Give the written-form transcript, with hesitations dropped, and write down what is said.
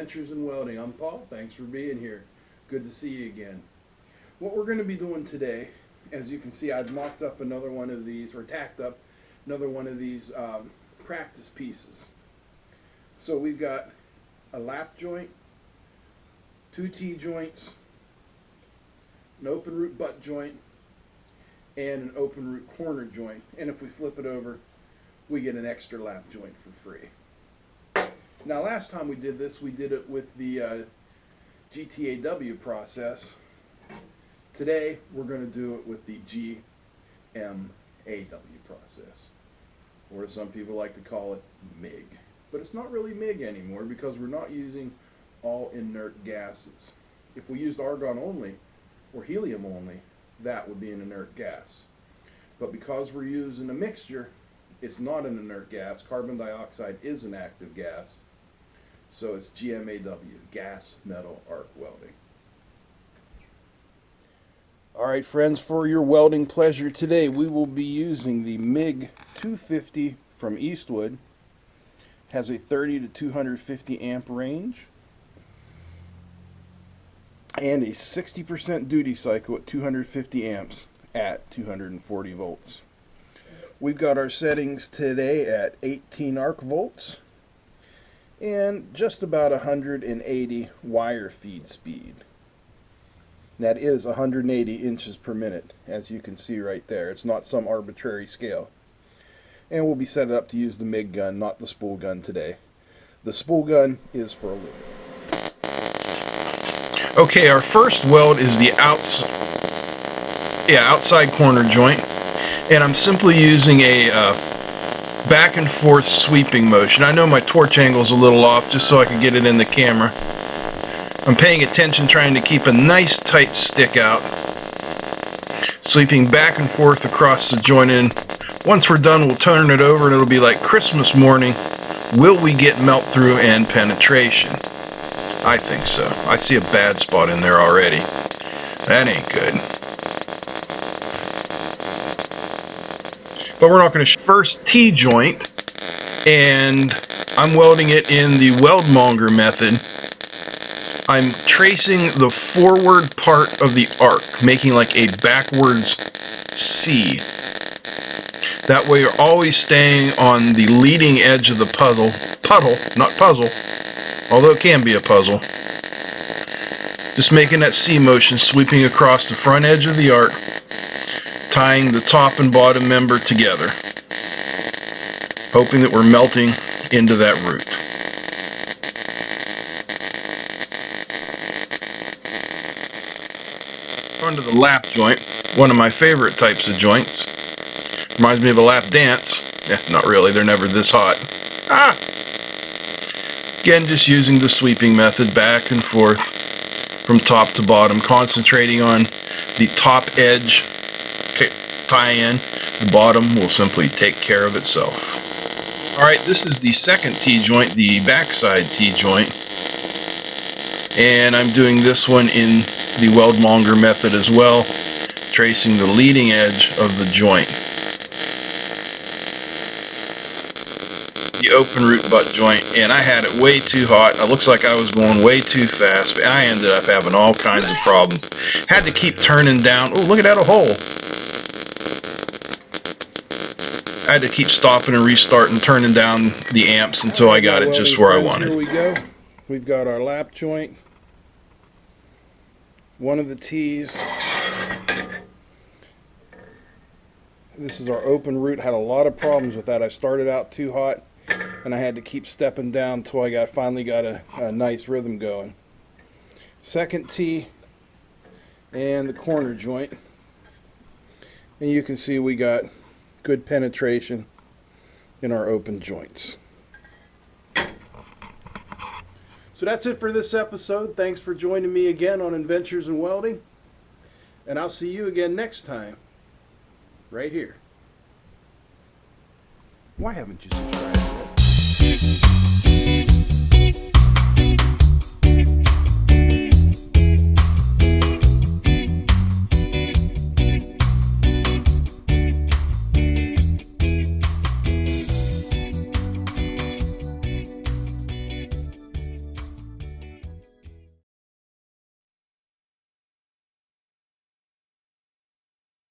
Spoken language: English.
Adventures in Welding. I'm Paul. Thanks for being here. Good to see you again. What we're going to be doing today, as you can see, I've mocked up another one of these, or tacked up another one of these practice pieces. So we've got a lap joint, two T-joints, an open root butt joint, and an open root corner joint. And if we flip it over, we get an extra lap joint for free. Now last time we did this, we did it with the GMAW process. Today we're going to do it with the GMAW process, or some people like to call it MIG. But it's not really MIG anymore because we're not using all inert gases. If we used argon only or helium only, that would be an inert gas. But because we're using a mixture, it's not an inert gas. Carbon dioxide is an active gas. So it's GMAW, gas metal arc welding. Alright friends, for your welding pleasure today, we will be using the MIG250 from Eastwood. Has a 30 to 250 amp range and a 60% duty cycle at 250 amps at 240 volts. We've got our settings today at 18 arc volts and just about 180 wire feed speed. That is 180 inches per minute, as you can see right there. It's not some arbitrary scale. And we'll be set up to use the MIG gun, not the spool gun today. The spool gun is for aluminum. Okay, our first weld is the outside corner joint, and I'm simply using a back and forth sweeping motion. I know my torch angle is a little off, just so I can get it in the camera. I'm paying attention, trying to keep a nice tight stick out, sweeping back and forth across the joint. And once we're done, we'll turn it over and it'll be like Christmas morning. Will we get melt through and penetration? I think so. I see a bad spot in there already. That ain't good. But we're not going to. First T-joint, and I'm welding it in the Weldmonger method. I'm tracing the forward part of the arc, making like a backwards C. That way you're always staying on the leading edge of the puddle, not puzzle, although it can be a puzzle. Just making that C motion, sweeping across the front edge of the arc, tying the top and bottom member together, hoping that we're melting into that root. Onto the lap joint, one of my favorite types of joints. Reminds me of a lap dance. Not really, they're never this hot. Again, just using the sweeping method, back and forth from top to bottom, concentrating on the top edge tie-in. The bottom will simply take care of itself. Alright, this is the second T-joint, the backside T-joint. And I'm doing this one in the Weldmonger method as well, tracing the leading edge of the joint. The open root butt joint, and I had it way too hot. It looks like I was going way too fast, but I ended up having all kinds of problems. Had to keep turning down. Oh, look at that, a hole. I had to keep stopping and restarting, turning down the amps until I got it just where I wanted. Here we go. We've got our lap joint. One of the T's. This is our open root. Had a lot of problems with that. I started out too hot and I had to keep stepping down until I finally got a nice rhythm going. Second T and the corner joint. And you can see we got good penetration in our open joints. So that's it for this episode. Thanks for joining me again on Adventures in Welding. And I'll see you again next time, right here. Why haven't you subscribed yet?